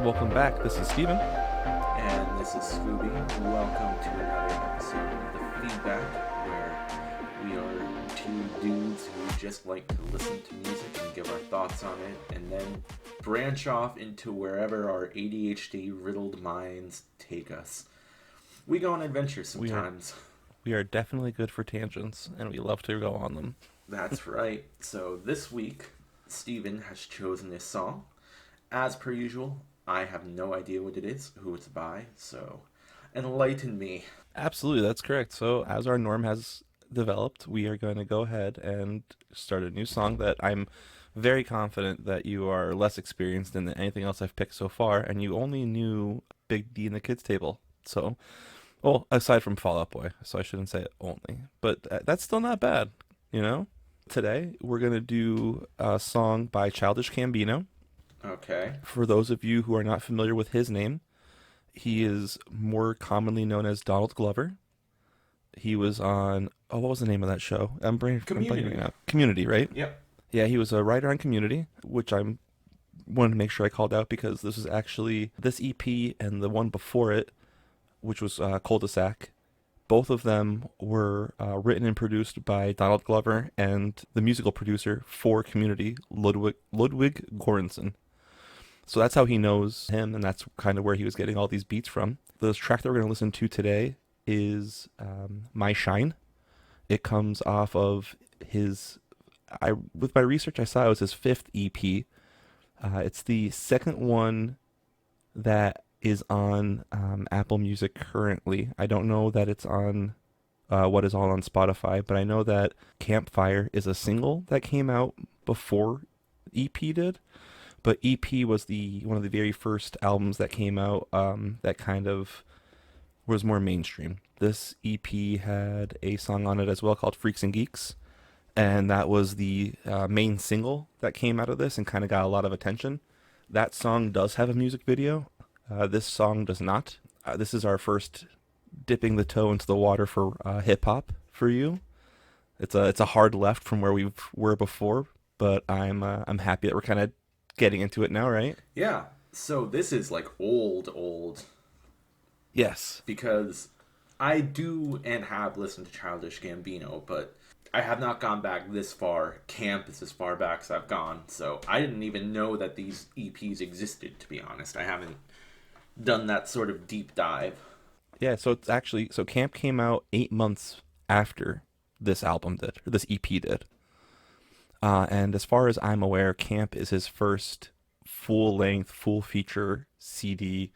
Welcome back. This is Steven. And this is Scooby. Welcome to another episode of The Feedback, where we are two dudes who just like to listen to music and give our thoughts on it, and then branch off into wherever our ADHD-riddled minds take us. We go on adventures sometimes. We are definitely good for tangents, and we love to go on them. That's right. So this week, Steven has chosen this song. As per usual, I have no idea what it is, who it's by, so enlighten me. Absolutely, that's correct. So as our norm has developed, we are going to go ahead and start a new song that I'm very confident that you are less experienced in than anything else I've picked so far, and you only knew Big D and the Kids Table. So, well, aside from Fall Out Boy, so I shouldn't say it only, but that's still not bad, you know? Today, we're going to do a song by Childish Gambino. Okay. For those of you who are not familiar with his name, he is more commonly known as Donald Glover. He was on, what was the name of that show? I'm blanking now. Community, right? Yep. Yeah, he was a writer on Community, which I wanted to make sure I called out because this was actually, this EP and the one before it, which was Cul-de-sac, both of them were written and produced by Donald Glover and the musical producer for Community, Ludwig Göransson. So that's how he knows him, and that's kind of where he was getting all these beats from. The track that we're going to listen to today is My Shine. It comes off of his, with my research I saw it was his 5th EP. It's the second one that is on Apple Music currently. I don't know that it's on what is all on Spotify, but I know that Campfire is a single that came out before EP did. But EP was one of the very first albums that came out that kind of was more mainstream. This EP had a song on it as well called Freaks and Geeks, and that was the main single that came out of this and kind of got a lot of attention. That song does have a music video. This song does not. This is our first dipping the toe into the water for hip-hop for you. It's a hard left from where we were before, but I'm happy that we're kind of getting into it now, right? Yeah. So this is like old. Yes. Because I do and have listened to Childish Gambino, but I have not gone back this far. Camp is as far back as I've gone, so I didn't even know that these EPs existed, to be honest. I haven't done that sort of deep dive. Yeah, so it's actually, so Camp came out 8 months after this album did, or this EP did. And as far as I'm aware, Camp is his first full-length, full-feature CD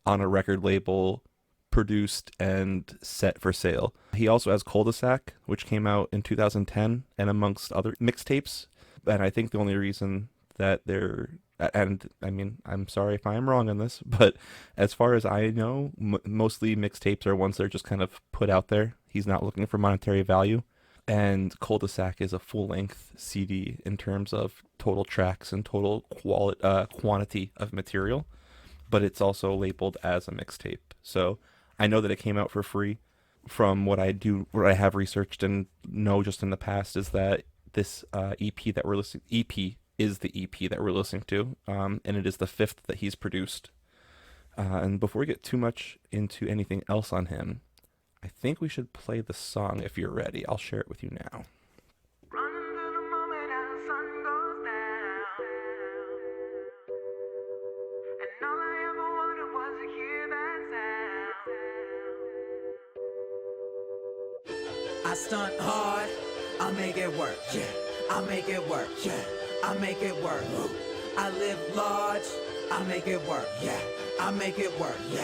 on a record label, produced and set for sale. He also has Cul-de-sac, which came out in 2010, and amongst other mixtapes. And I think the only reason that and I mean, I'm sorry if I'm wrong on this, but as far as I know, mostly mixtapes are ones that are just kind of put out there. He's not looking for monetary value. And Cul-de-sac is a full-length CD in terms of total tracks and total quantity of material, but it's also labeled as a mixtape. So I know that it came out for free. From what I have researched and know just in the past is that this EP is the EP that we're listening to, and it is the 5th that he's produced. And before we get too much into anything else on him, I think we should play the song if you're ready. I'll share it with you now. I stunt hard, I make it work, yeah. I make it work, yeah. I make it work. I live large, I make it work, yeah. I make it work, yeah.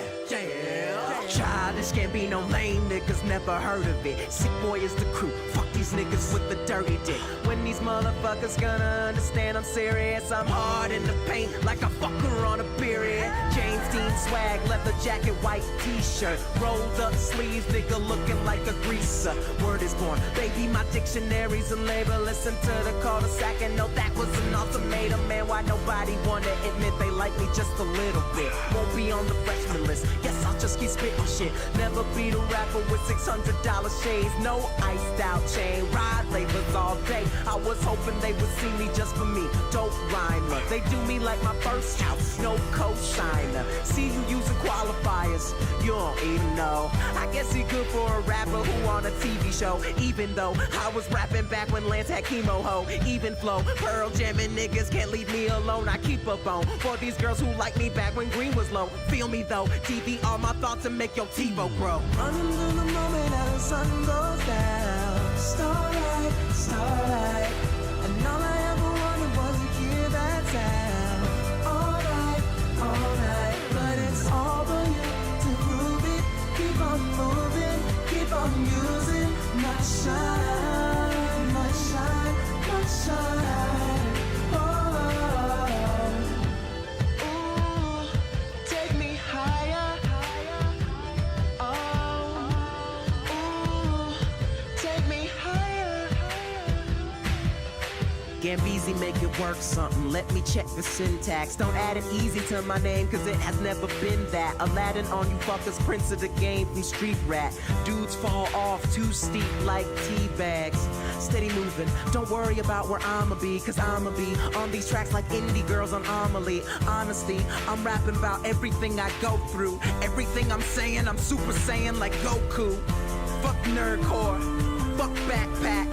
Childish Gambino, lame niggas never heard of it. Sick boy is the crew, fuck these niggas with the dirty dick. When these motherfuckers gonna understand I'm serious, I'm hard in the paint like a fucker on a period. James Dean Foreign swag, leather jacket, white t-shirt, rolled up sleeves, nigga looking like a greaser. Word is born, baby, my dictionary's a label. Listen to the cul-de-sac and know that was an ultimatum. Man, why nobody wanna admit they like me just a little bit? Won't be on the freshman list, guess I'll just keep spitting shit. Never be the rapper with $600 shades, no iced out chain, ride labels all day. I was hoping they would see me just for me, dope rhymer. They do me like my first house, no co-signer. See you using qualifiers, you don't even know. I guess he good for a rapper who on a TV show. Even though I was rapping back when Lance had chemo ho. Even flow, Pearl jamming niggas can't leave me alone. I keep a bone for these girls who like me back when green was low. Feel me though, TV all my thoughts and make your TiVo grow. Running through the moment as the sun goes down. Starlight, starlight. And all I ever wanted was to hear that sound. All night, but it's all for you to prove it. Keep on moving, keep on using my shine, my shine, my shine. Oh, ooh, take me higher. Oh, ooh, take me higher. Gambizi, make it work something. Let me check the syntax. Don't add an easy to my name, cause it has never been that. Aladdin on you fuckers, prince of the game from Street Rat. Dudes fall off too steep like tea bags. Steady moving, don't worry about where I'ma be, cause I'ma be on these tracks like indie girls on Amelie. Honesty, I'm rapping about everything I go through. Everything I'm saying, I'm Super Saiyan like Goku. Fuck nerdcore, fuck backpack,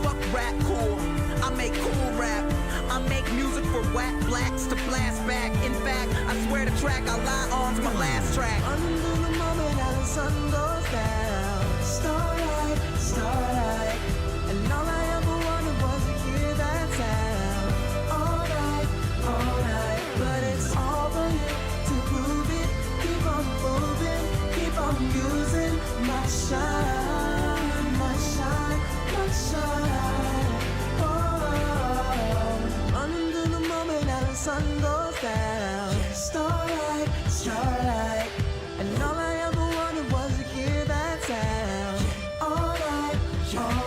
fuck rap cool. I make cool rap. I make music for whack blacks to blast back. In fact, I swear the track I lie on's my last track. Under the moment as the sun goes down. Starlight, starlight. And all I ever wanted was to hear that sound. All night, but it's all for you to prove it. Keep on moving, keep on using my shine, my shine, my shine. Under the moment as the sun goes down. Starlight, starlight. And all I ever wanted was to hear that sound. All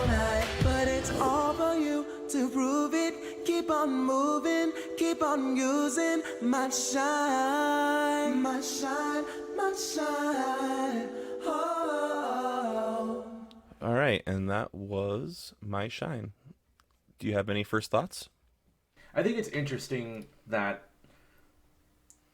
night, but it's all for you to prove it. Keep on moving, keep on using my shine, my shine, my shine. Oh. All right, and that was My Shine. Do you have any first thoughts? I think it's interesting that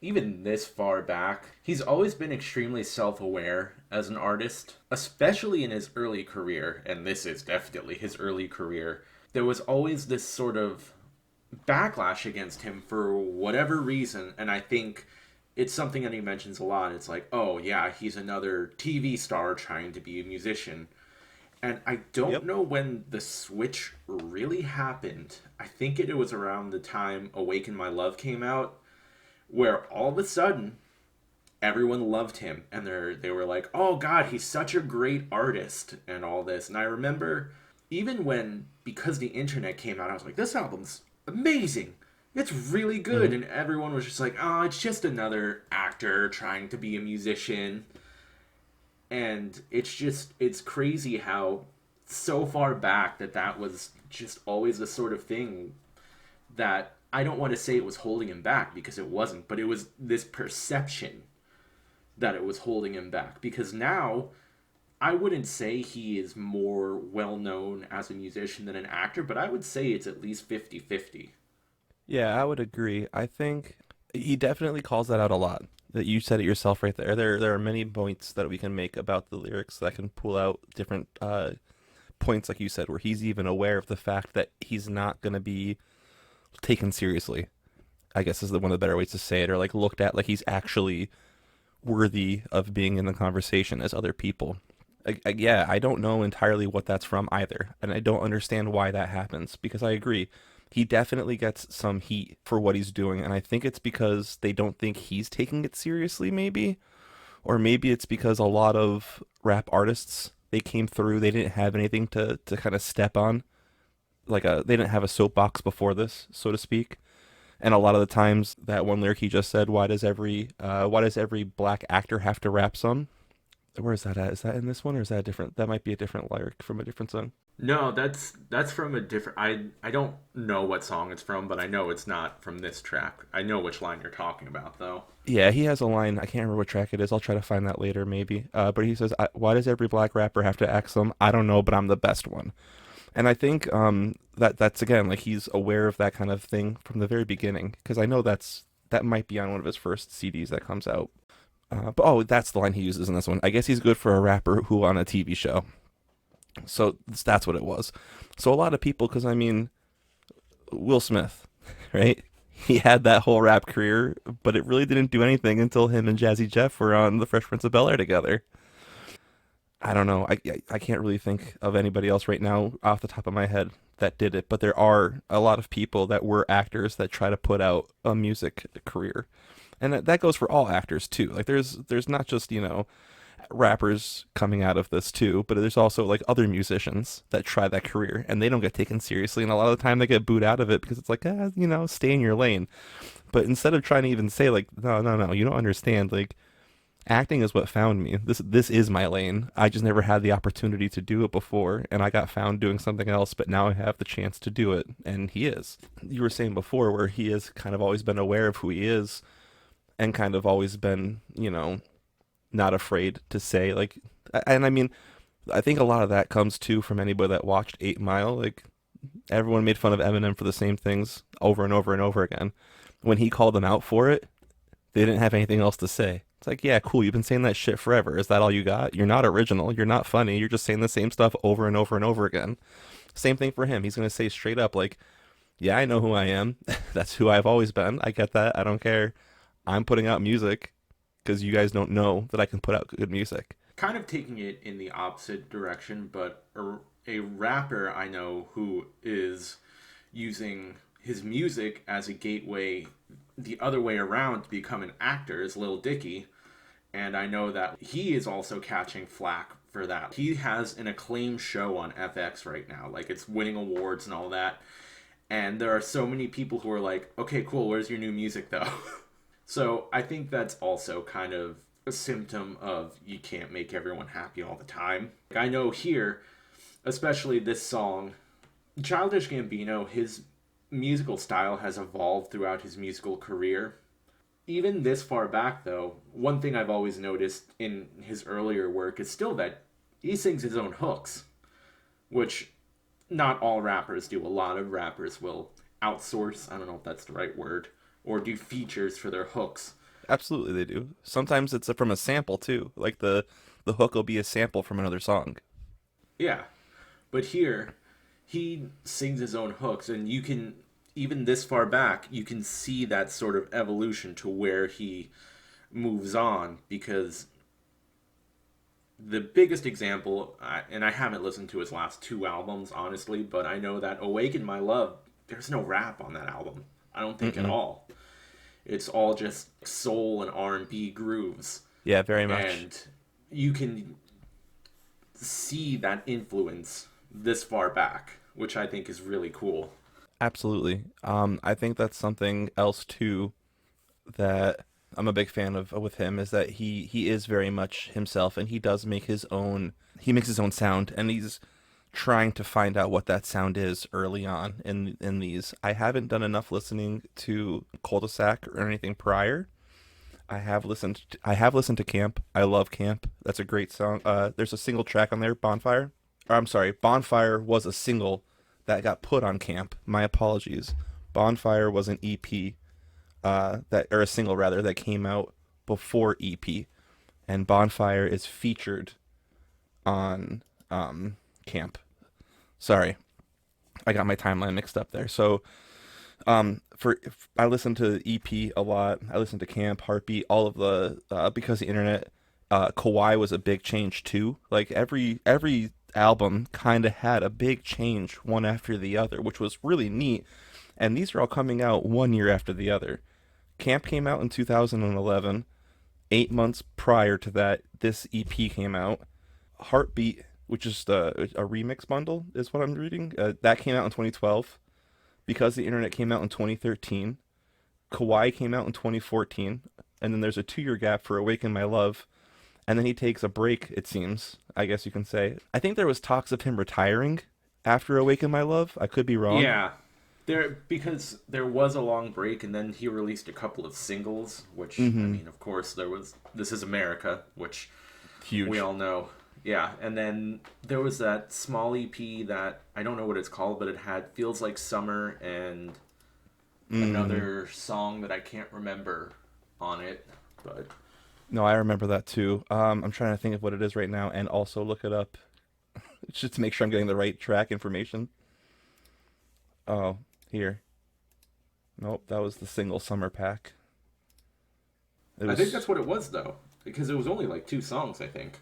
even this far back, he's always been extremely self-aware as an artist, especially in his early career, and this is definitely his early career. There was always this sort of backlash against him for whatever reason, and I think it's something that he mentions a lot. It's like, oh yeah, he's another TV star trying to be a musician. And I don't know when the switch really happened. I think it was around the time Awaken My Love came out, where all of a sudden everyone loved him, and they were like, oh god, he's such a great artist and all this. And I remember even when, because the internet came out, I was like, this album's amazing, it's really good. And everyone was just like, oh, it's just another actor trying to be a musician. And it's crazy how so far back that was just always the sort of thing that, I don't want to say it was holding him back, because it wasn't, but it was this perception that it was holding him back. Because now, I wouldn't say he is more well-known as a musician than an actor, but I would say it's at least 50-50. Yeah, I would agree. I think he definitely calls that out a lot. That you said it yourself right there. There are many points that we can make about the lyrics that can pull out different points, like you said, where he's even aware of the fact that he's not going to be taken seriously, I guess is one of the better ways to say it, or like looked at like he's actually worthy of being in the conversation as other people. Yeah, I don't know entirely what that's from either, and I don't understand why that happens, because I agree, he definitely gets some heat for what he's doing, and I think it's because they don't think he's taking it seriously, maybe, or maybe it's because a lot of rap artists, they came through, they didn't have anything to kind of step on, they didn't have a soapbox before this, so to speak, And a lot of the times, that one lyric he just said, why does every black actor have to rap some? Where is that at? Is that in this one, or is that a different? That might be a different lyric from a different song. No, that's from a different. I don't know what song it's from, but I know it's not from this track. I know which line you're talking about, though. Yeah, he has a line. I can't remember what track it is. I'll try to find that later, maybe. But he says, "Why does every black rapper have to act some? I don't know, but I'm the best one." And I think that's again like he's aware of that kind of thing from the very beginning, because I know that might be on one of his first CDs that comes out. But oh, that's the line he uses in this one. I guess he's good for a rapper who on a TV show. So that's what it was. So a lot of people, because I mean, Will Smith, right? He had that whole rap career, but it really didn't do anything until him and Jazzy Jeff were on The Fresh Prince of Bel Air together. I don't know. I can't really think of anybody else right now off the top of my head that did it, but there are a lot of people that were actors that try to put out a music career, and that goes for all actors too. Like there's not just rappers coming out of this too, but there's also like other musicians that try that career and they don't get taken seriously, and a lot of the time they get booed out of it because it's like stay in your lane. But instead of trying to even say like no, you don't understand, like acting is what found me. This is my lane. I just never had the opportunity to do it before, and I got found doing something else, but now I have the chance to do it, and he is. You were saying before where he has kind of always been aware of who he is and kind of always been, not afraid to say like, and I mean, I think a lot of that comes too from anybody that watched 8 Mile. Like everyone made fun of Eminem for the same things over and over and over again. When he called them out for it, they didn't have anything else to say. It's like, yeah, cool. You've been saying that shit forever. Is that all you got? You're not original. You're not funny. You're just saying the same stuff over and over and over again. Same thing for him. He's going to say straight up, like, yeah, I know who I am. That's who I've always been. I get that. I don't care. I'm putting out music because you guys don't know that I can put out good music. Kind of taking it in the opposite direction, but a rapper I know who is using his music as a gateway the other way around to become an actor is Lil Dicky. And I know that he is also catching flack for that. He has an acclaimed show on FX right now. Like, it's winning awards and all that. And there are so many people who are like, okay, cool, where's your new music, though? So I think that's also kind of a symptom of you can't make everyone happy all the time. Like, I know here, especially this song, Childish Gambino, his musical style has evolved throughout his musical career. Even this far back, though, one thing I've always noticed in his earlier work is still that he sings his own hooks, which not all rappers do. A lot of rappers will outsource, I don't know if that's the right word, or do features for their hooks. Absolutely, they do. Sometimes it's from a sample too. Like the hook will be a sample from another song. Yeah, but here he sings his own hooks, and you can, even this far back, you can see that sort of evolution to where he moves on, because the biggest example, and I haven't listened to his last 2 albums, honestly, but I know that Awaken My Love, there's no rap on that album. I don't think at all. It's all just soul and R&B grooves. Yeah, very much. And you can see that influence this far back, which I think is really cool. Absolutely. I think that's something else too that I'm a big fan of with him, is that he is very much himself, and he does make his own. He makes his own sound, and he's trying to find out what that sound is early on in these. I haven't done enough listening to Cul-de-sac or anything prior. I have listened to Camp. I love Camp. That's a great song. There's a single track on there, Bonfire. Or, I'm sorry, Bonfire was a single that got put on Camp. My apologies. Bonfire was an EP or a single rather, that came out before EP, and Bonfire is featured on Camp. Sorry, I got my timeline mixed up there. So I listen to EP a lot. I listen to Camp, Heartbeat, all of the because the internet. Kawhi was a big change too. Like every album kind of had a big change one after the other, which was really neat. And these are all coming out 1 year after the other. Camp came out in 2011. 8 months prior to that, this EP came out. Heartbeat, which is a remix bundle, is what I'm reading. That came out in 2012. Because the internet came out in 2013. Kauai came out in 2014, and then there's a 2-year gap for Awaken My Love, and then he takes a break, it seems. I guess you can say. I think there was talks of him retiring after Awaken My Love. I could be wrong. Yeah, because there was a long break, and then he released a couple of singles, which I Mm-hmm. mean, of course, there was "This Is America," which we Huge. all know. Yeah, and then there was that small EP that I don't know what it's called, but it had "Feels Like Summer" and Mm. another song that I can't remember on it. But No, I remember that too. I'm trying to think of what it is right now, and also look it up just to make sure I'm getting the right track information. Oh, here. Nope, that was the single summer pack. It I think was that's what it was though, because it was only like two songs, I think.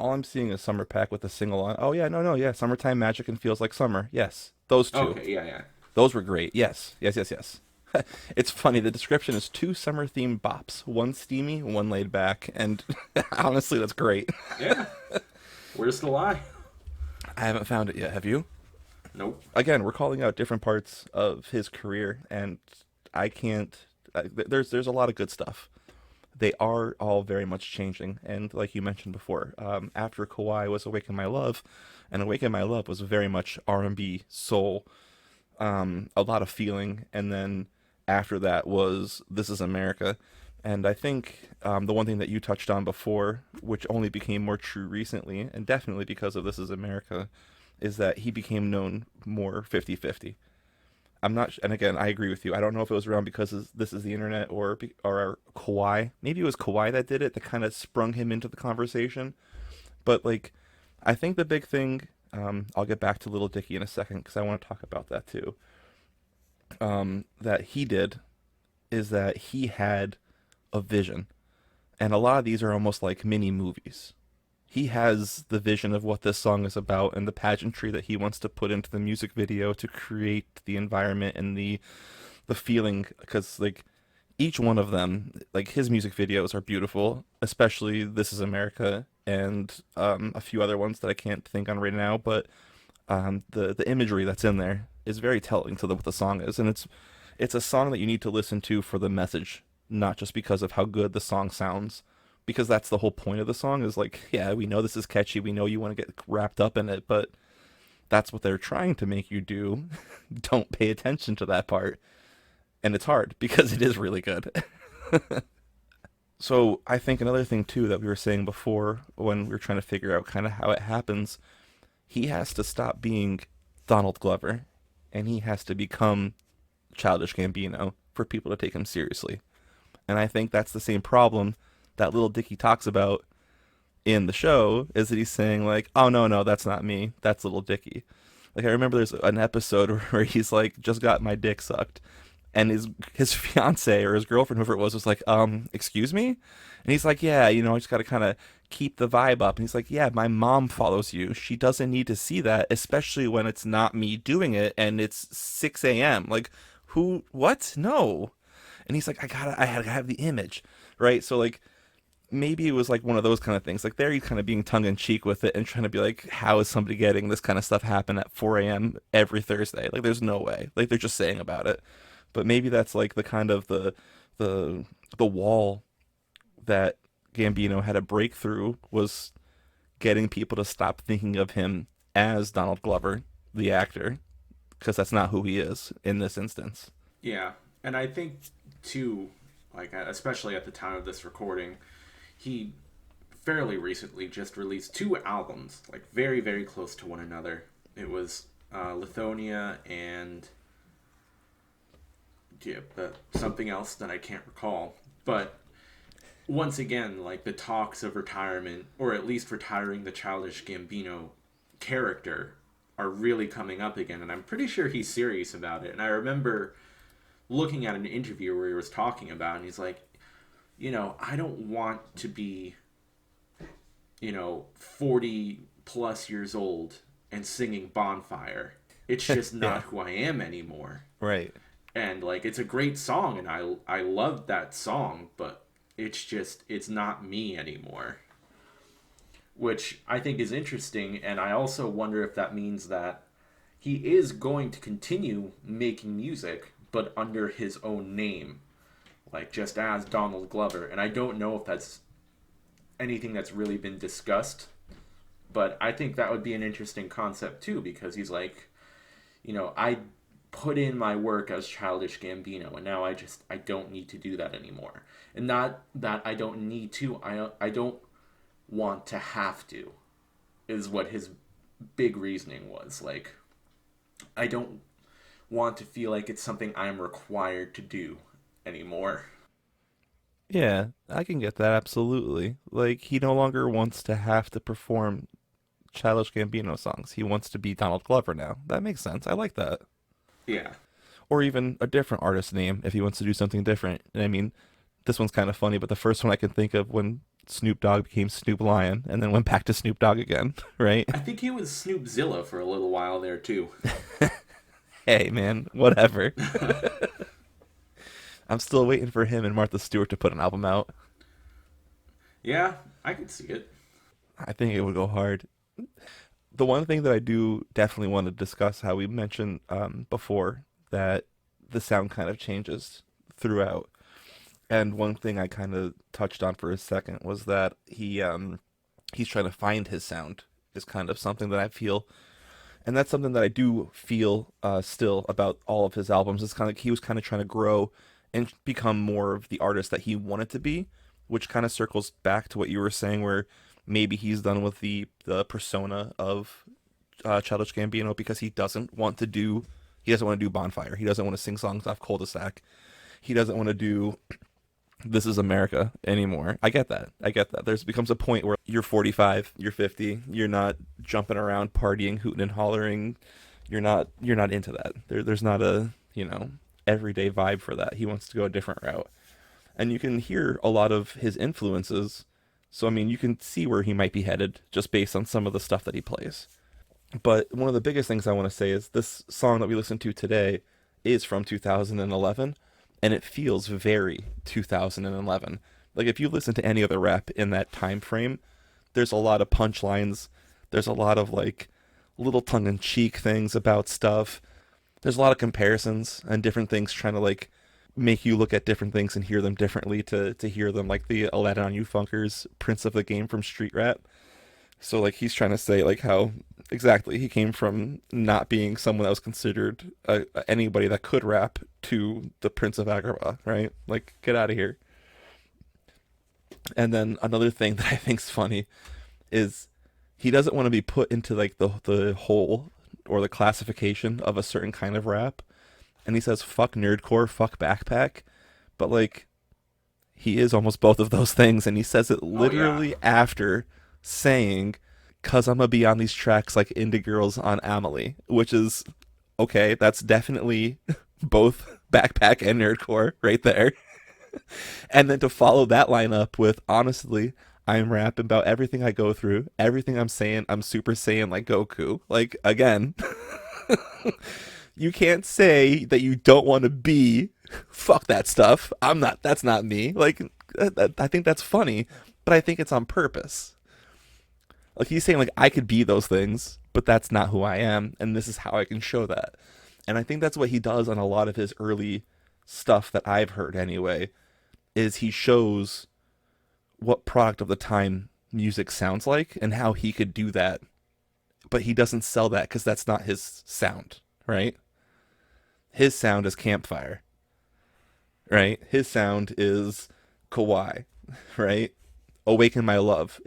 all I'm seeing is summer pack with a single on. Oh yeah, no, no, yeah, summertime magic and feels like summer. Yes, those two. Okay, yeah, yeah. Those were great. Yes, yes, yes, yes. It's funny. The description is two summer themed bops, one steamy, one laid back, and honestly, that's great. Yeah. Where's the lie? I haven't found it yet. Have you? Nope. Again, we're calling out different parts of his career, and I can't. There's a lot of good stuff. They are all very much changing, and like you mentioned before, after Kawhi was "Awaken My Love," and "Awaken My Love" was very much R&B, soul, a lot of feeling, and then after that was "This Is America," and I think the one thing that you touched on before, which only became more true recently, and definitely because of "This Is America," is that he became known more 50-50. I'm not, and again, I agree with you. I don't know if it was around because this is the internet or Kawhi. Maybe it was Kawhi that did it that kind of sprung him into the conversation. But like, I think the big thing, I'll get back to Little Dicky in a second because I want to talk about that too. That he did is that he had a vision, and a lot of these are almost like mini movies. He has the vision of what this song is about and the pageantry that he wants to put into the music video to create the environment and the feeling, because like each one of them, like his music videos are beautiful, especially "This Is America" and a few other ones that I can't think on right now, but the imagery that's in there is very telling to what the song is, and it's a song that you need to listen to for the message, not just because of how good the song sounds, because that's the whole point of the song. Is like, yeah, we know this is catchy, we know you want to get wrapped up in it, but that's what they're trying to make you do. Don't pay attention to that part, and it's hard because it is really good. So I think another thing too that we were saying before when we were trying to figure out kind of how it happens, he has to stop being Donald Glover, and he has to become Childish Gambino for people to take him seriously. And I think that's the same problem that Little Dicky talks about in the show, is that he's saying like, "Oh no, no, that's not me. That's Little Dicky." Like I remember there's an episode where he's like, "Just got my dick sucked," and his fiance or his girlfriend, whoever it was like, excuse me?" And he's like, "Yeah, I just got to kind of keep the vibe up." And he's like, "Yeah, my mom follows you. She doesn't need to see that, especially when it's not me doing it and it's 6 a.m. Like, who, what? No." And he's like, I had to have the image, right? So like, maybe it was like one of those kind of things. Like there, he's kind of being tongue in cheek with it and trying to be like, how is somebody getting this kind of stuff happen at 4 a.m. every Thursday? Like, there's no way. Like they're just saying about it. But maybe that's like the kind of the the wall that Gambino had a breakthrough, was getting people to stop thinking of him as Donald Glover, the actor, because that's not who he is in this instance. Yeah, and I think too, like especially at the time of this recording, he fairly recently just released two albums, like very very close to one another. It was Lithonia and yeah, something else that I can't recall. But once again, like the talks of retirement, or at least retiring the Childish Gambino character, are really coming up again, and I'm pretty sure he's serious about it. And I remember looking at an interview where he was talking about it, and he's like, I don't want to be, 40 plus years old and singing Bonfire. It's just Yeah, not who I am anymore. right. And like, it's a great song, and I loved that song, but it's not me anymore. Which I think is interesting, and I also wonder if that means that he is going to continue making music, but under his own name, like just as Donald Glover. And I don't know if that's anything that's really been discussed, but I think that would be an interesting concept too, because he's like, I put in my work as Childish Gambino, and now I don't need to do that anymore. And not that I don't need to, I don't want to have to, is what his big reasoning was. Like, I don't want to feel like it's something I'm required to do anymore. Yeah, I can get that absolutely. Like he no longer wants to have to perform Childish Gambino songs. He wants to be Donald Glover now. That makes sense. I like that. Yeah. Or even a different artist name if he wants to do something different. And I mean, this one's kind of funny, but the first one I can think of when Snoop Dogg became Snoop Lion and then went back to Snoop Dogg again, right? I think he was Snoopzilla for a little while there too. Hey, man, whatever. I'm still waiting for him and Martha Stewart to put an album out. Yeah, I could see it. I think it would go hard. The one thing that I do definitely want to discuss, how we mentioned before, that the sound kind of changes throughout. And one thing I kind of touched on for a second was that he's trying to find his sound is kind of something that I feel, and that's something that I do feel still about all of his albums. It's kind of like he was kind of trying to grow and become more of the artist that he wanted to be, which kind of circles back to what you were saying, where maybe he's done with the persona of Childish Gambino because he doesn't want to do Bonfire. He doesn't want to sing songs off Cul-de-sac. He doesn't want to do This Is America anymore. I get that. I get that. There's becomes a point where you're 45, you're 50, you're not jumping around partying, hooting and hollering. You're not into that. There's not a, everyday vibe for that. He wants to go a different route. And you can hear a lot of his influences. So I mean, you can see where he might be headed just based on some of the stuff that he plays. But one of the biggest things I want to say is this song that we listened to today is from 2011, and it feels very 2011. Like if you listen to any other rap in that time frame, there's a lot of punchlines, there's a lot of like little tongue-in-cheek things about stuff. There's a lot of comparisons and different things trying to like make you look at different things and hear them differently to hear them, like the Aladdin on You Funkers, Prince of the Game from Street Rap. So like he's trying to say like how exactly he came from not being someone that was considered anybody that could rap to the Prince of Agrabah, right? Like get out of here. And then another thing that I think's funny is he doesn't want to be put into like the hole or the classification of a certain kind of rap. And he says fuck nerdcore, fuck backpack, but like he is almost both of those things, and he says it literally after saying, "Cause I'm gonna be on these tracks like Indie Girls on Amelie," which is okay. That's definitely both backpack and nerdcore right there. And then to follow that line up with, honestly, I'm rapping about everything I go through, everything I'm saying. I'm Super Saiyan like Goku. Like again, you can't say that you don't want to be. Fuck that stuff. I'm not. That's not me. Like I think that's funny, but I think it's on purpose. Like he's saying like I could be those things, but that's not who I am, and this is how I can show that. And I think that's what he does on a lot of his early stuff that I've heard anyway, is he shows what product of the time music sounds like and how he could do that. But he doesn't sell that because that's not his sound, right? His sound is Campfire, right? His sound is Kawaii, right? Awaken My Love.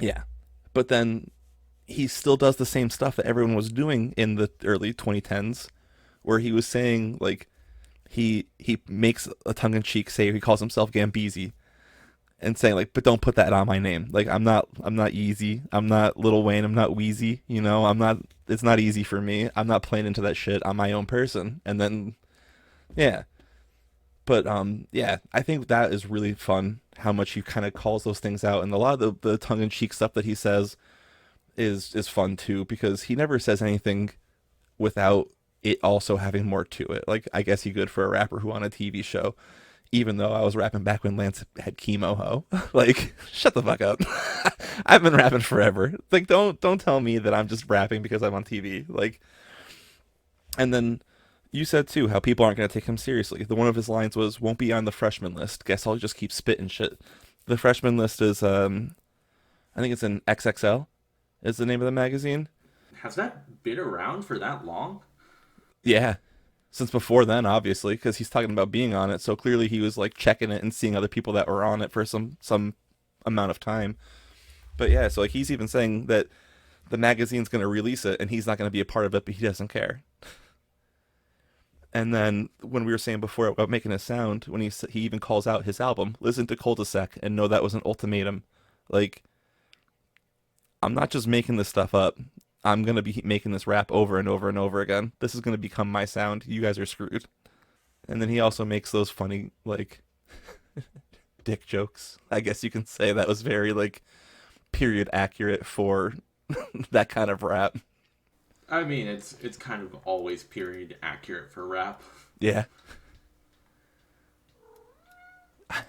Yeah. But then he still does the same stuff that everyone was doing in the early 2010s, where he was saying like he makes a tongue-in-cheek say he calls himself Gambeezy and saying like, but don't put that on my name. Like I'm not Yeezy, I'm not Lil Wayne, I'm not Wheezy, I'm not, it's not easy for me. I'm not playing into that shit. I'm my own person. And then yeah. But yeah, I think that is really fun how much he kind of calls those things out, and a lot of the tongue-in-cheek stuff that he says is fun too, because he never says anything without it also having more to it. Like I guess he good for a rapper who on a TV show, even though I was rapping back when Lance had chemo ho. Like shut the fuck up. I've been rapping forever. Like don't tell me that I'm just rapping because I'm on TV. Like, and then You said too how people aren't going to take him seriously. The one of his lines was, "Won't be on the freshman list. Guess I'll just keep spitting shit." The freshman list is, I think it's an XXL, is the name of the magazine. Has that been around for that long? Yeah, since before then, obviously, because he's talking about being on it. So clearly, he was like checking it and seeing other people that were on it for some amount of time. But yeah, so like he's even saying that the magazine's going to release it and he's not going to be a part of it, but he doesn't care. And then when we were saying before about making a sound, when he even calls out his album, listen to Cul-de-sac and know that was an ultimatum. Like, I'm not just making this stuff up. I'm gonna be making this rap over and over and over again. This is gonna become my sound. You guys are screwed. And then he also makes those funny like dick jokes. I guess you can say that was very like period accurate for that kind of rap. I mean, it's kind of always period accurate for rap. Yeah. My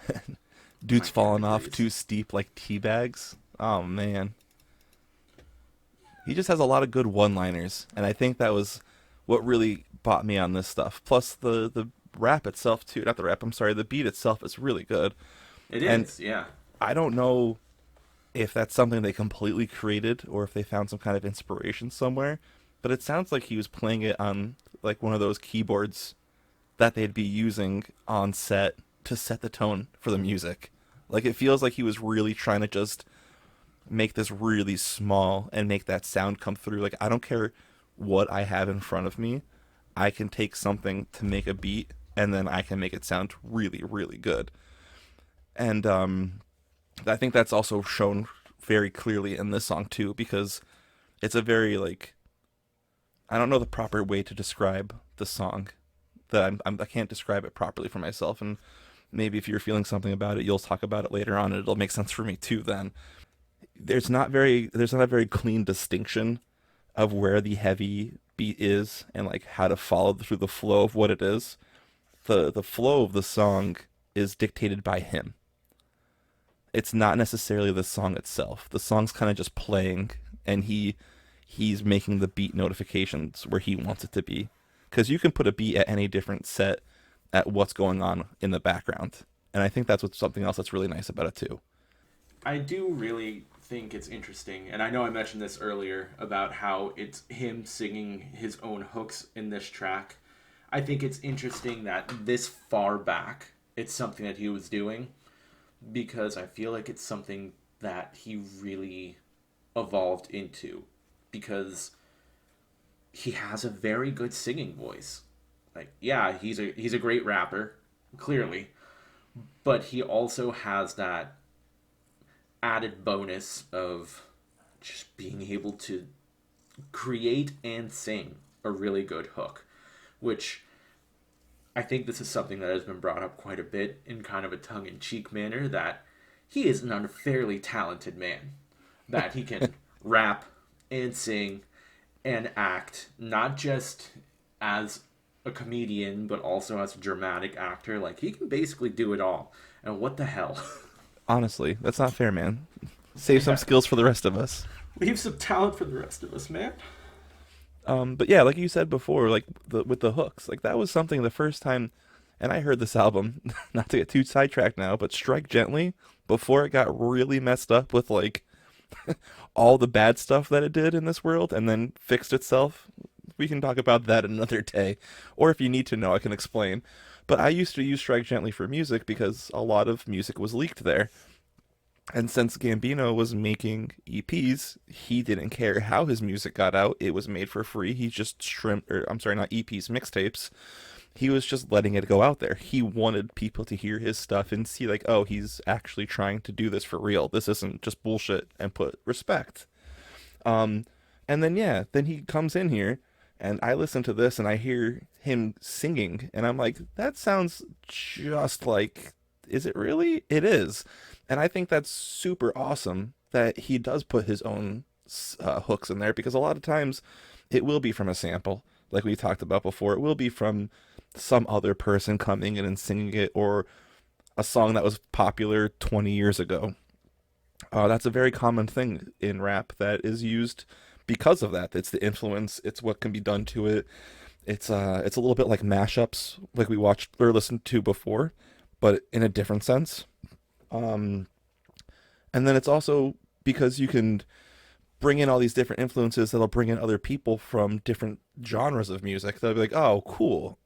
Dude's falling off categories. too steep like tea bags. Oh man. He just has a lot of good one-liners, and I think that was what really bought me on this stuff. Plus the rap itself too, not the rap, I'm sorry, the beat itself is really good. It And is, yeah. I don't know if that's something they completely created or if they found some kind of inspiration somewhere, but it sounds like he was playing it on like one of those keyboards that they'd be using on set to set the tone for the music. Like it feels like he was really trying to just make this really small and make that sound come through. Like I don't care what I have in front of me. I can take something to make a beat and then I can make it sound really, really good. And I think that's also shown very clearly in this song too, because it's a very like I don't know the proper way to describe the song. I can't describe it properly for myself, and maybe if you're feeling something about it, you'll talk about it later on, and it'll make sense for me too. Then there's not a very clean distinction of where the heavy beat is and like how to follow through the flow of what it is. The flow of the song is dictated by him. It's not necessarily the song itself. The song's kind of just playing, and he's making the beat notifications where he wants it to be. Because you can put a beat at any different set at what's going on in the background, and I think that's what's something else that's really nice about it too. I do really think it's interesting, and I know I mentioned this earlier about how it's him singing his own hooks in this track. I think it's interesting that this far back, it's something that he was doing because I feel like it's something that he really evolved into because he has a very good singing voice. Like, yeah, he's a great rapper, clearly, but he also has that added bonus of just being able to create and sing a really good hook, which I think this is something that has been brought up quite a bit in kind of a tongue-in-cheek manner that he is an unfairly talented man, that he can rap and sing and act, not just as a comedian, but also as a dramatic actor. Like, he can basically do it all. And what the hell? Honestly, that's not fair, man. Save some Yeah. skills for the rest of us. Leave some talent for the rest of us, man. But yeah, like you said before, like with the hooks, like that was something the first time, and I heard this album, not to get too sidetracked now, but Strike Gently, before it got really messed up with like all the bad stuff that it did in this world and then fixed itself. We can talk about that another day. Or if you need to know, I can explain. But I used to use Strike Gently for music because a lot of music was leaked there. And since Gambino was making EPs, he didn't care how his music got out. It was made for free. He just or I'm sorry, not EPs, mixtapes. He was just letting it go out there. He wanted people to hear his stuff and see like, oh, he's actually trying to do this for real. This isn't just bullshit, and put respect. Um, and then yeah, then he comes in here, and I listen to this, and I hear him singing, and I'm like, that sounds just like. Is it really? It is, and I think that's super awesome that he does put his own hooks in there because a lot of times it will be from a sample, like we talked about before. It will be from some other person coming in and singing it, or a song that was popular 20 years ago. That's a very common thing in rap that is used because of that. It's the influence, it's what can be done to it. It's a little bit like mashups, like we watched or listened to before, but in a different sense. Um, and then it's also because you can bring in all these different influences that'll bring in other people from different genres of music. They'll be like, "Oh, cool,"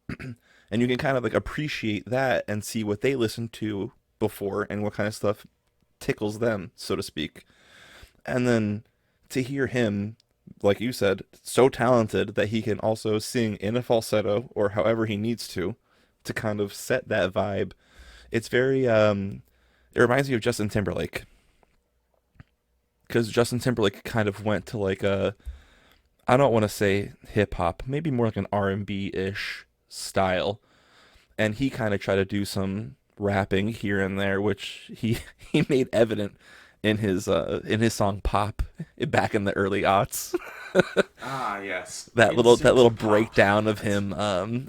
and you can kind of like appreciate that and see what they listened to before and what kind of stuff tickles them, so to speak. And then to hear him, like you said, so talented that he can also sing in a falsetto or however he needs to kind of set that vibe. It's very it reminds me of Justin Timberlake because Justin Timberlake kind of went to like a, I don't want to say hip hop, maybe more like an R&B ish style, and he kind of tried to do some rapping here and there, which he made evident in his song Pop back in the early aughts. Ah, yes. That Insert little pop. breakdown of him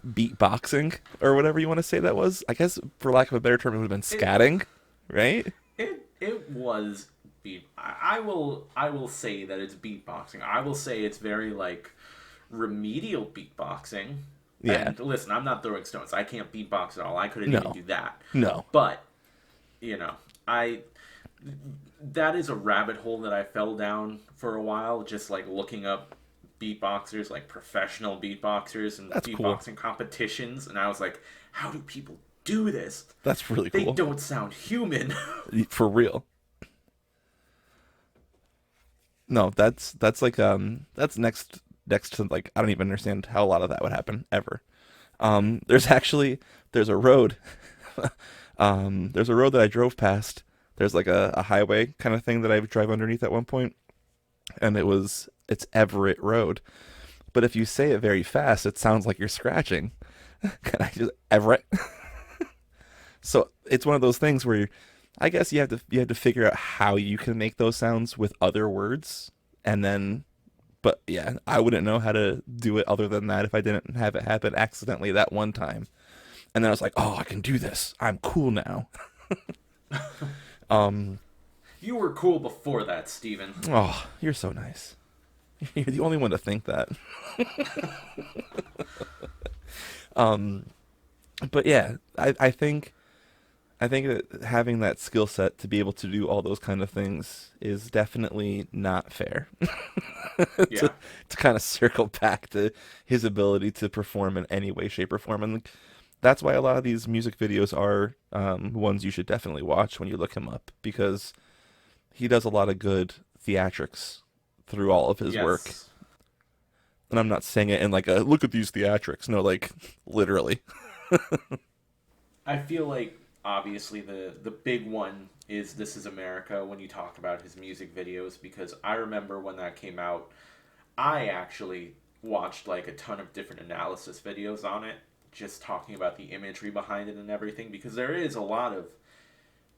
beatboxing or whatever you want to say that was. I guess for lack of a better term, it would have been It scatting, right? it was beat. I will say that it's beatboxing. I will say it's very like remedial beatboxing. Yeah. And listen, I'm not throwing stones. I can't beatbox at all. I couldn't even No. do that. No. But you know, I that is a rabbit hole that I fell down for a while, just like looking up beatboxers, like professional beatboxers and That's cool. beatboxing competitions, and I was like, how do people do this? That's really They cool. don't sound human. For real. No, that's like that's next to like I don't even understand how a lot of that would happen ever. There's actually there's a road there's a road that I drove past. There's like a highway kind of thing that I would drive underneath at one point, and it's Everett Road. But if you say it very fast, it sounds like you're scratching. Can I just Everett? So it's one of those things where I guess you have to figure out how you can make those sounds with other words, and then. But yeah, I wouldn't know how to do it other than that if I didn't have it happen accidentally that one time. And then I was like, oh, I can do this. I'm cool now. Um, You were cool before that, Steven. oh, you're so nice. You're the only one to think that. Um, but yeah, I think that having that skill set to be able to do all those kind of things is definitely not fair. Yeah. To kind of circle back to his ability to perform in any way, shape, or form, and like, that's why a lot of these music videos are ones you should definitely watch when you look him up because he does a lot of good theatrics through all of his work. Yes. And I'm not saying it in like a look at these theatrics. No, like literally. I feel like obviously the big one is This Is America when you talk about his music videos because I remember when that came out, I actually watched like a ton of different analysis videos on it, just talking about the imagery behind it and everything because there is a lot of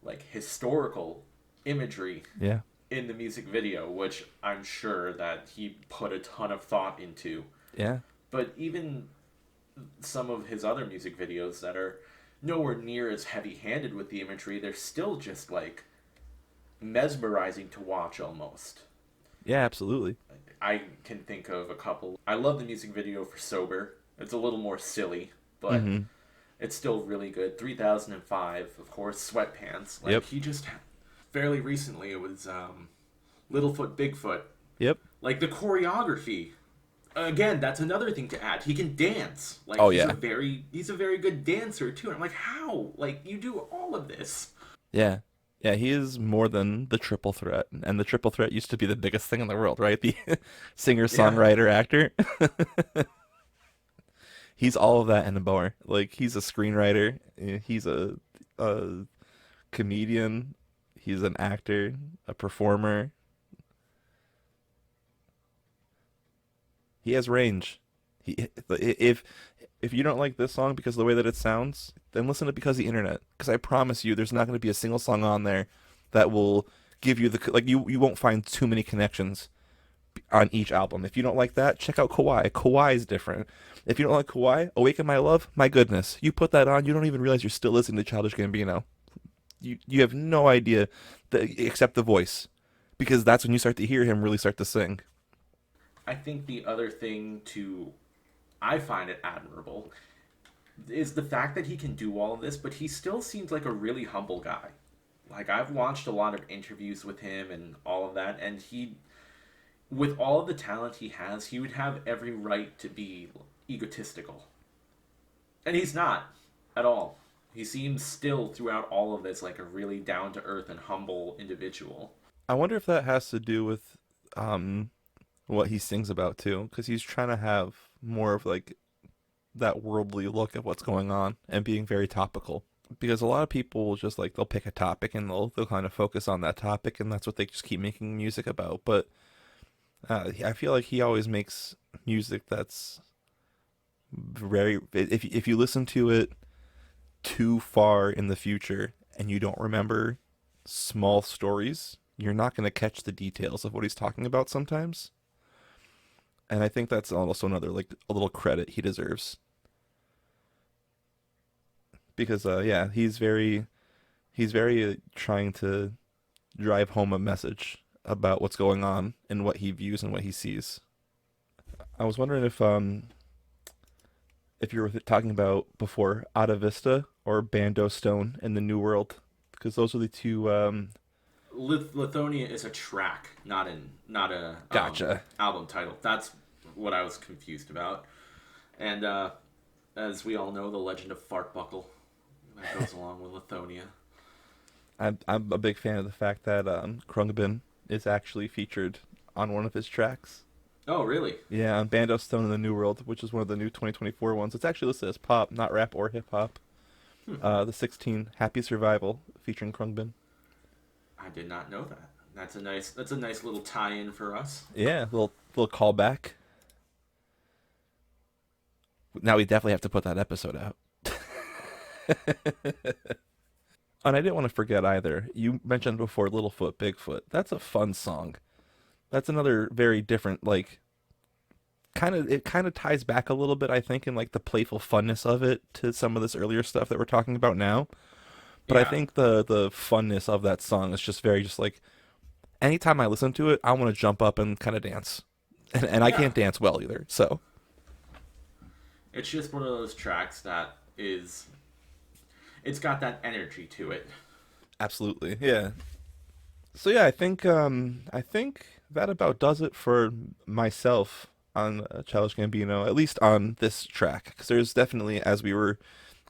like historical imagery Yeah. in the music video, which I'm sure that he put a ton of thought into. Yeah. But even some of his other music videos that are nowhere near as heavy-handed with the imagery, they're still just like mesmerizing to watch almost. Yeah, absolutely. I can think of a couple. I love the music video for Sober. It's a little more silly, but Mm-hmm. it's still really good. 3005, of course, Sweatpants. Like Yep. he just fairly recently it was Littlefoot Bigfoot. Yep. Like the choreography. Again, that's another thing to add. He can dance. Like Oh yeah. he's a very good dancer too. And I'm like, how? Like you do all of this. Yeah. Yeah, he is more than the triple threat. And the triple threat used to be the biggest thing in the world, right? The singer, Yeah. songwriter, actor. He's all of that and more. Like he's a screenwriter, he's a comedian, he's an actor, a performer. He has range. He if you don't like this song because of the way that it sounds, then listen to it because of the internet. Because I promise you, there's not going to be a single song on there that will give you the like you won't find too many connections on each album. If you don't like that, check out Kawhi. Kawhi is different. If you don't like Kawhi, Awaken My Love, my goodness, you put that on, you don't even realize you're still listening to Childish Gambino. You have no idea except the voice, because that's when you start to hear him really start to sing. I think the other thing to I find it admirable is the fact that he can do all of this, but he still seems like a really humble guy. Like, I've watched a lot of interviews with him and all of that, and he, with all of the talent he has, he would have every right to be egotistical. And he's not at all. He seems still throughout all of this like a really down to earth and humble individual. I wonder if that has to do with um what he sings about too, because he's trying to have more of like that worldly look at what's going on and being very topical. Because a lot of people will just like they'll pick a topic and they'll kind of focus on that topic and that's what they just keep making music about. But I feel like he always makes music that's very if you listen to it too far in the future and you don't remember small stories, you're not going to catch the details of what he's talking about sometimes. And I think that's also another like a little credit he deserves because yeah, he's very trying to drive home a message about what's going on and what he views and what he sees. I was wondering if you were talking about before Ada Vista or Bando Stone in the New World, because those are the two. Lithonia is a track, not a Gotcha. album title. That's what I was confused about. And as we all know, the legend of Fartbuckle that goes along with Lithonia. I'm a big fan of the fact that Krungbin is actually featured on one of his tracks. Oh, really? Yeah, on Bando Stone in the New World, which is one of the new 2024 ones. It's actually listed as pop, not rap or hip hop. The 16 Happy Survival featuring Krungbin. I did not know that. That's a nice little tie-in for us. Yeah, little callback. Now we definitely have to put that episode out. And I didn't want to forget either. You mentioned before Littlefoot, Bigfoot. That's a fun song. That's another very different, like, it kind of ties back a little bit, I think, in like the playful funness of it to some of this earlier stuff that we're talking about now. But I Yeah. think the funness of that song is just very just like anytime I listen to it, I want to jump up and kind of dance, and I Yeah. can't dance well either. So It's just one of those tracks that it's got that energy to it. absolutely, yeah. So yeah, I think that about does it for myself on Childish Gambino, at least on this track, because there's definitely, as we were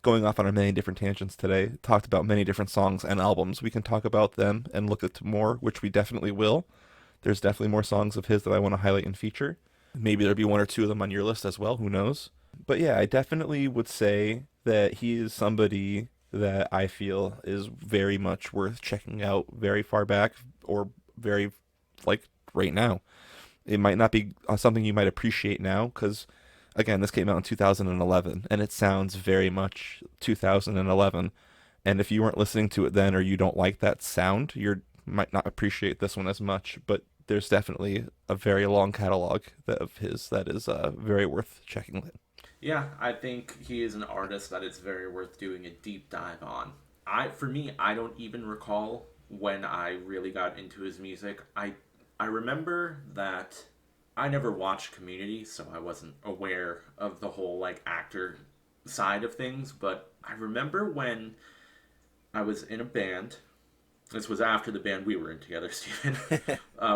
going off on our many different tangents today, talked about many different songs and albums. We can talk about them and look at more, which we definitely will. There's definitely more songs of his that I want to highlight and feature. Maybe there'll be one or two of them on your list as well. Who knows? But yeah, I definitely would say that he is somebody that I feel is very much worth checking out very far back or very like right now. It might not be something you might appreciate now because again, this came out in 2011 and it sounds very much 2011. And if you weren't listening to it then or you don't like that sound, you might not appreciate this one as much, but there's definitely a very long catalog of his that is very worth checking. Yeah, I think he is an artist that it's very worth doing a deep dive on. For me, I don't even recall when I really got into his music. I remember that I never watched Community, so I wasn't aware of the whole like actor side of things, but I remember when I was in a band. This was after the band we were in together, Stephen.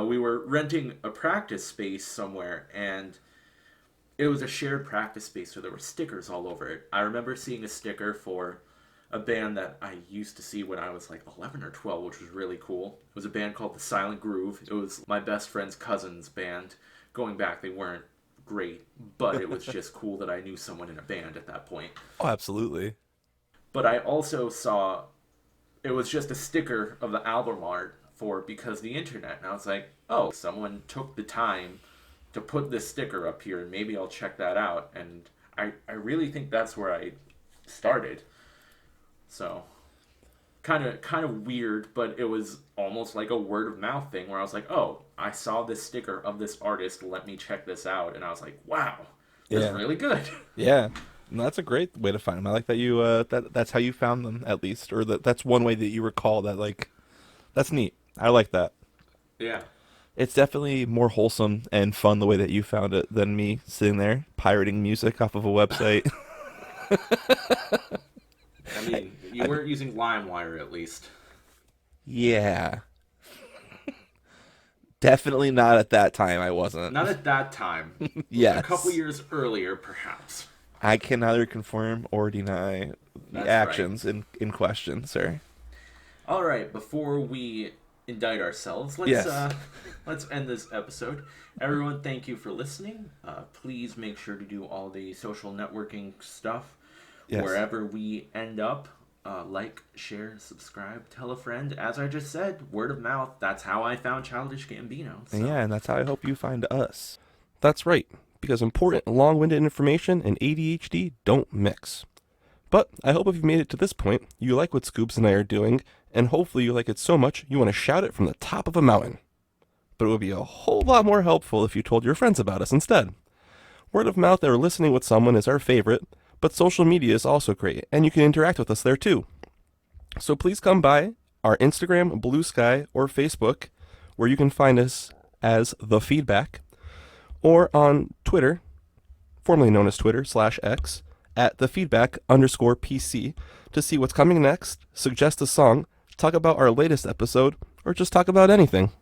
We were renting a practice space somewhere, and it was a shared practice space, so there were stickers all over it. I remember seeing a sticker for a band that I used to see when I was like 11 or 12, which was really cool. It was a band called The Silent Groove. It was my best friend's cousin's band. Going back, they weren't great, but it was just cool that I knew someone in a band at that point. Oh, absolutely. But I also saw it was just a sticker of the album art for Because the Internet. And I was like, oh, someone took the time to put this sticker up here and maybe I'll check that out. And I really think that's where I started. So kind of weird, but it was almost like a word of mouth thing where I was like, oh, I saw this sticker of this artist, let me check this out. And I was like, wow, that's Yeah. really good. Yeah. No, that's a great way to find them. I like that you that's how you found them at least, or that's one way that you recall that. Like, that's neat. I like that. Yeah. It's definitely more wholesome and fun the way that you found it than me sitting there pirating music off of a website. I mean, you I, weren't using LimeWire at least. yeah, definitely not at that time. I wasn't. Not at that time. A couple Yes, years earlier, perhaps. I can neither confirm or deny the That's right. actions in question, sir. All right, before we indict ourselves, Yes, let's end this episode. Everyone, thank you for listening. Please make sure to do all the social networking stuff yes, wherever we end up. Like, share, subscribe, tell a friend. As I just said, word of mouth. That's how I found Childish Gambino. So. and yeah, and that's how I hope you find us. That's right, because important, long-winded information and ADHD don't mix. But I hope if you've made it to this point, you like what Scoops and I are doing, and hopefully you like it so much you want to shout it from the top of a mountain. But it would be a whole lot more helpful if you told your friends about us instead. Word of mouth or listening with someone is our favorite, but social media is also great, and you can interact with us there too. So please come by our Instagram, Blue Sky, or Facebook, where you can find us as The Feedback, or on Twitter, formerly known as Twitter /X, at @thefeedback_PC to see what's coming next, suggest a song, talk about our latest episode, or just talk about anything.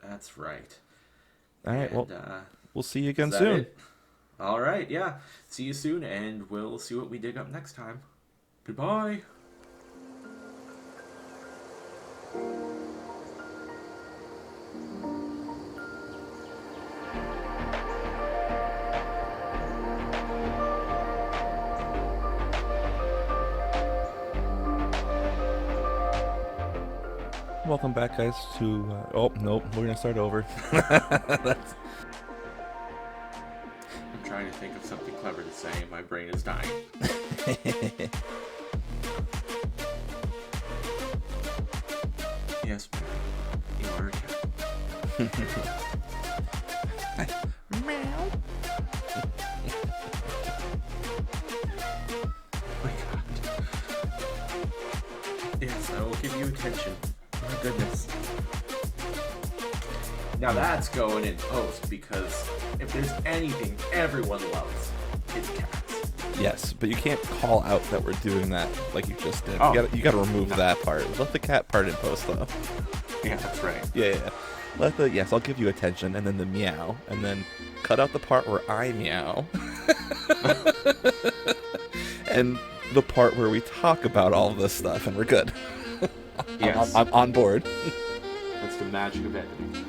That's right. All right, well, we'll see you again is that soon. it? All right, yeah. See you soon, and we'll see what we dig up next time. Goodbye. Welcome back, guys, to... oh, nope, we're going to start over. That's... I'm trying to think of something clever to say. My brain is dying. Yes, ma'am. You are a cat. Meow. My God. Yes, I will give you attention. My goodness. Now that's going in post because if there's anything everyone loves, it's cats. Yes, but you can't call out that we're doing that like you just did. Oh. You gotta remove that part. Let the cat part in post, though. Yeah, that's right. Yeah. Let the... yes, I'll give you attention, and then the meow, and then cut out the part where I meow. And the part where we talk about all this stuff, and we're good. Yes. I'm on board. That's the magic of editing.